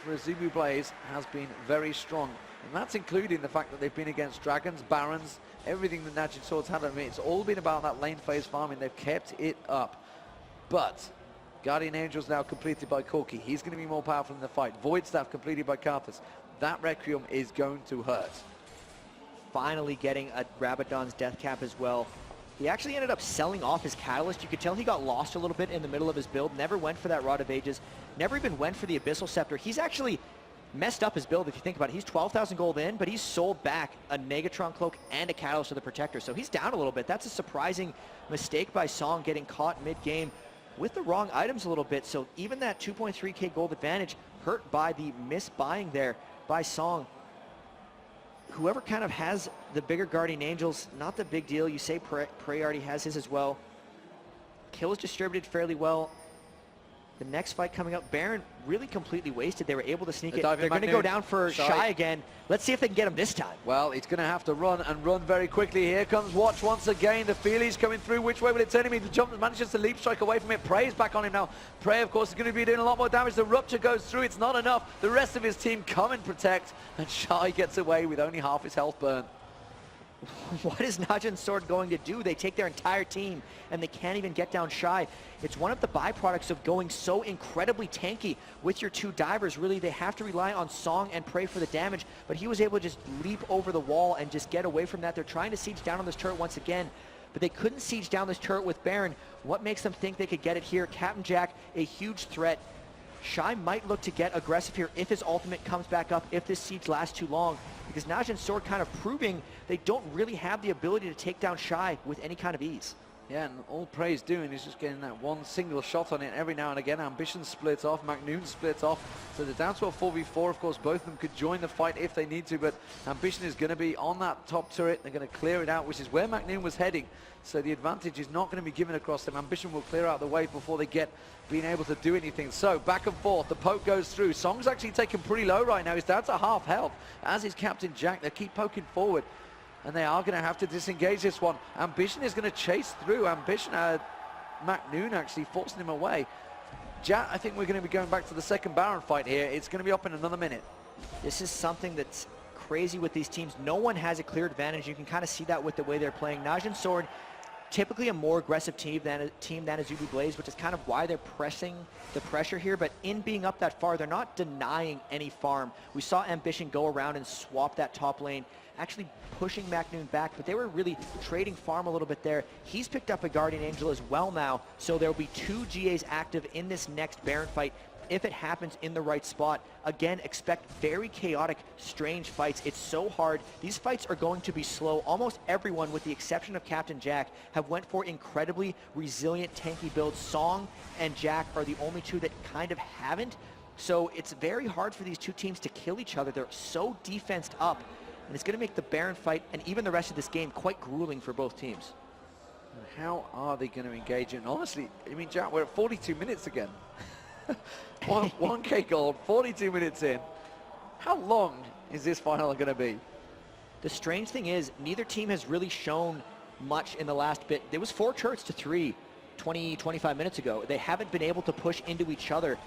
for Azubu Blaze has been very strong, and that's including the fact that they've been against dragons, barons, everything that Najin swords had. I mean, it's all been about that lane phase farming. They've kept it up. But Guardian Angel's now completed by Corki. He's going to be more powerful in the fight. Void Staff completed by Karthus. That Requiem is going to hurt. Finally getting a Rabadon's death cap as well. He actually ended up selling off his Catalyst. You could tell he got lost a little bit in the middle of his build. Never went for that Rod of Ages. Never even went for the Abyssal Scepter. He's actually messed up his build if you think about it. He's 12,000 gold in, but he's sold back a Negatron Cloak and a Catalyst to the Protector. So he's down a little bit. That's a surprising mistake by Song, getting caught mid-game with the wrong items a little bit. So even that 2.3k gold advantage hurt by the misbuying there by Song. Whoever kind of has the bigger Guardian Angels, not the big deal. You say Prey already has his as well. Kill is distributed fairly well. The next fight coming up, Baron really completely wasted. They were able to sneak it. They're going to go down for Shy again. Let's see if they can get him this time. Well, he's going to have to run and run very quickly. Here comes Watch once again. The Feely's coming through. Which way will it turn him? He manages to leap strike away from it. Prey's back on him now. Prey, of course, is going to be doing a lot more damage. The Rupture goes through. It's not enough. The rest of his team come and protect, and Shy gets away with only half his health burn. What is Najin's sword going to do? They take their entire team and they can't even get down Shy. It's one of the byproducts of going so incredibly tanky with your two divers. Really, they have to rely on Song and Pray for the damage, but he was able to just leap over the wall and just get away from that. They're trying to siege down on this turret once again, but they couldn't siege down this turret with Baron. What makes them think they could get it here? Captain Jack, a huge threat. Shy might look to get aggressive here if his ultimate comes back up, if this siege lasts too long, because Najin's sword kind of proving they don't really have the ability to take down Shy with any kind of ease. Yeah, and all Prey's doing is just getting that one single shot on it every now and again. Ambition splits off, McNoon splits off, so they're down to a 4v4. Of course, both of them could join the fight if they need to, but Ambition is going to be on that top turret. They're going to clear it out, which is where McNoon was heading, so the advantage is not going to be given across them. Ambition will clear out the way before they get being able to do anything. So back and forth, the poke goes through. Song's actually taken pretty low right now. He's down to half health, as is Captain Jack. They keep poking forward, and they are going to have to disengage this one. Ambition is going to chase through. Ambition, McNoon actually forcing him away. Jack, I think we're going to be going back to the second Baron fight here. It's going to be up in another minute. This is something that's crazy with these teams. No one has a clear advantage. You can kind of see that with the way they're playing. Najin Sword, typically a more aggressive team than Azubu Blaze, which is kind of why they're pressing the pressure here. But in being up that far, they're not denying any farm. We saw Ambition go around and swap that top lane, actually pushing McNoon back, but they were really trading farm a little bit there. He's picked up a Guardian Angel as well now, so there will be two GAs active in this next Baron fight if it happens in the right spot. Again, expect very chaotic, strange fights. It's so hard. These fights are going to be slow. Almost everyone, with the exception of Captain Jack, have went for incredibly resilient, tanky builds. Song and Jack are the only two that kind of haven't. So it's very hard for these two teams to kill each other. They're so defensed up, and it's going to make the Baron fight and even the rest of this game quite grueling for both teams. And how are they going to engage in? Honestly, I mean, Jack, we're at 42 minutes again. 1k gold, 42 minutes in. How long is this final going to be? The strange thing is, neither team has really shown much in the last bit. There was 4 turrets to 3 25 minutes ago. They haven't been able to push into each other,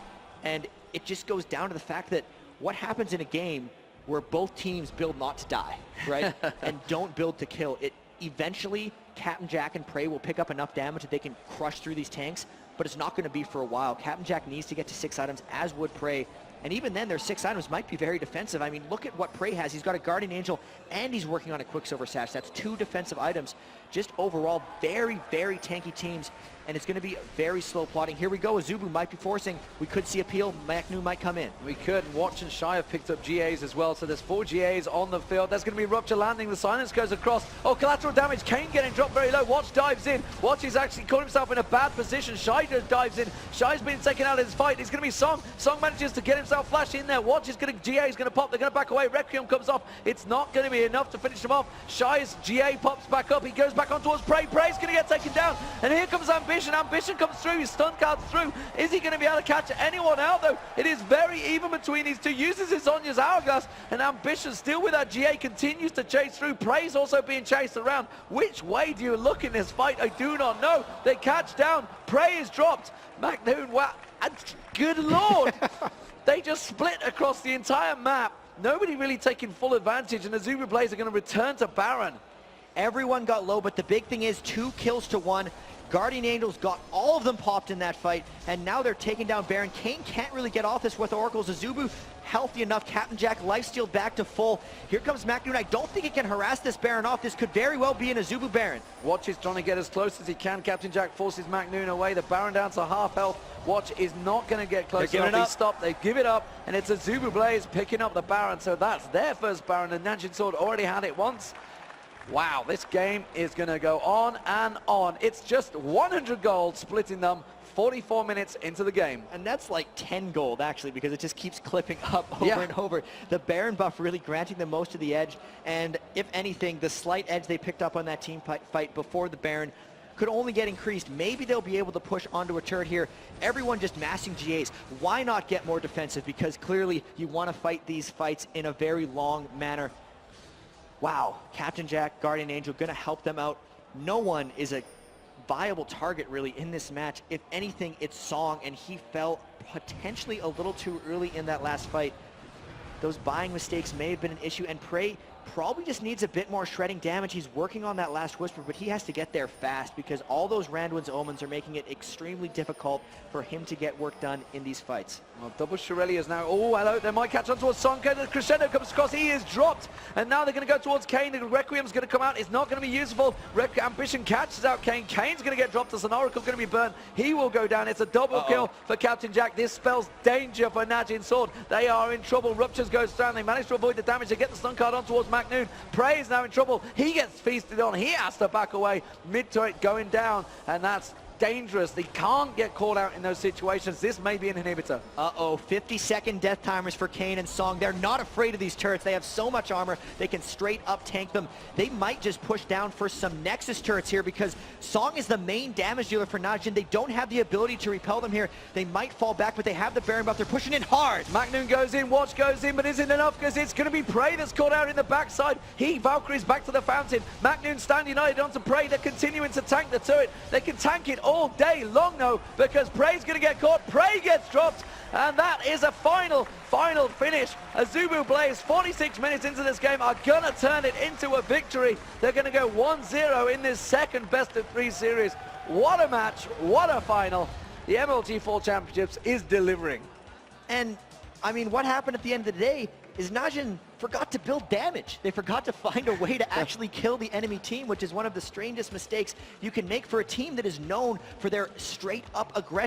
and it just goes down to the fact that what happens in a game where both teams build not to die, right? And don't build to kill. It eventually, Captain Jack and Prey will pick up enough damage that they can crush through these tanks, but it's not going to be for a while. Captain Jack needs to get to 6 items, as would Prey. And even then, their 6 items might be very defensive. I mean, look at what Prey has. He's got a Guardian Angel, and he's working on a Quicksilver Sash. That's 2 defensive items. Just overall, very, very tanky teams, and it's going to be very slow plotting. Here we go. Azubu might be forcing. We could see a peel. Magnu might come in. We could. Watch and Shy have picked up GAs as well, so there's 4 GAs on the field. There's going to be Rupture landing. The silence goes across. Oh, collateral damage. Kane getting dropped very low. Watch dives in. Watch is actually caught himself in a bad position. Shy just dives in. Shy's been taken out of his fight. It's going to be Song. Song manages to get himself flash in there. Watch is going to, GA is going to pop. They're going to back away. Requiem comes off. It's not going to be enough to finish him off. Shy's GA pops back up. He goes back on towards Prey. Prey's going to get taken down. And here comes Ambition. Ambition comes through. His stun card's through. Is he going to be able to catch anyone out though? It is very even between these two. Uses his Sonya's Hourglass, and Ambition still with that GA continues to chase through. Prey's also being chased around. Which way do you look in this fight? I do not know. They catch down. Prey is dropped. Magnoon, wow. Good lord. They just split across the entire map. Nobody really taking full advantage, and the Azubu players are going to return to Baron. Everyone got low, but the big thing is 2 kills to 1. Guardian Angels got all of them popped in that fight, and now they're taking down Baron. Kane can't really get off this with Oracles. Azubu healthy enough. Captain Jack lifesteal back to full. Here comes Magnoon. I don't think he can harass this Baron off. This could very well be an Azubu Baron. Watch is trying to get as close as he can. Captain Jack forces Magnoon away. The Baron down to half health. Watch is not going to get close enough. They stop. They give it up, and it's Azubu Blaze picking up the Baron. So that's their first Baron. The Najin Sword already had it once. Wow, this game is going to go on and on. It's just 100 gold splitting them 44 minutes into the game. And that's like 10 gold, actually, because it just keeps clipping up over and over. The Baron buff really granting them most of the edge. And if anything, the slight edge they picked up on that team fight before the Baron could only get increased. Maybe they'll be able to push onto a turret here. Everyone just massing GAs. Why not get more defensive? Because clearly you want to fight these fights in a very long manner. Wow, Captain Jack, Guardian Angel, going to help them out. No one is a viable target, really, in this match. If anything, it's Song, and he fell potentially a little too early in that last fight. Those buying mistakes may have been an issue, and Prey probably just needs a bit more shredding damage. He's working on that last Whisper, but he has to get there fast because all those Randuin's Omens are making it extremely difficult for him to get work done in these fights. Well, double Shirelli is now, oh, hello, they might catch on towards Sonko. The Crescendo comes across, he is dropped, and now they're going to go towards Kane. The Requiem's going to come out, it's not going to be useful. Ambition catches out Kane. Kane's going to get dropped as an Oracle's going to be burned. He will go down. It's a double kill for Captain Jack. This spells danger for Najin Sword. They are in trouble. Ruptures goes down. They manage to avoid the damage. They get the stun card on towards Magnoon. Prey is now in trouble. He gets feasted on. He has to back away. Mid-turret going down, and that's dangerous. They can't get caught out in those situations. This may be an inhibitor. 50-second death timers for Kane and Song. They're not afraid of these turrets. They have so much armor, they can straight up tank them. They might just push down for some Nexus turrets here because Song is the main damage dealer for Najin. They don't have the ability to repel them here. They might fall back, but they have the Baron buff. They're pushing in hard. Magnoon goes in, Watch goes in, but isn't enough because it's going to be Prey that's caught out in the backside. Valkyrie's back to the fountain. Magnoon stand united onto Prey. They're continuing to tank the turret. They can tank it all day long though, because Prey's going to get caught. Prey gets dropped, and that is a final finish. Azubu Blaze, 46 minutes into this game, are going to turn it into a victory. They're going to go 1-0 in this second best-of-3 series. What a match, what a final. The MLG Fall Championships is delivering. And, I mean, what happened at the end of the day is Najin forgot to build damage. They forgot to find a way to actually kill the enemy team, which is one of the strangest mistakes you can make for a team that is known for their straight-up aggression.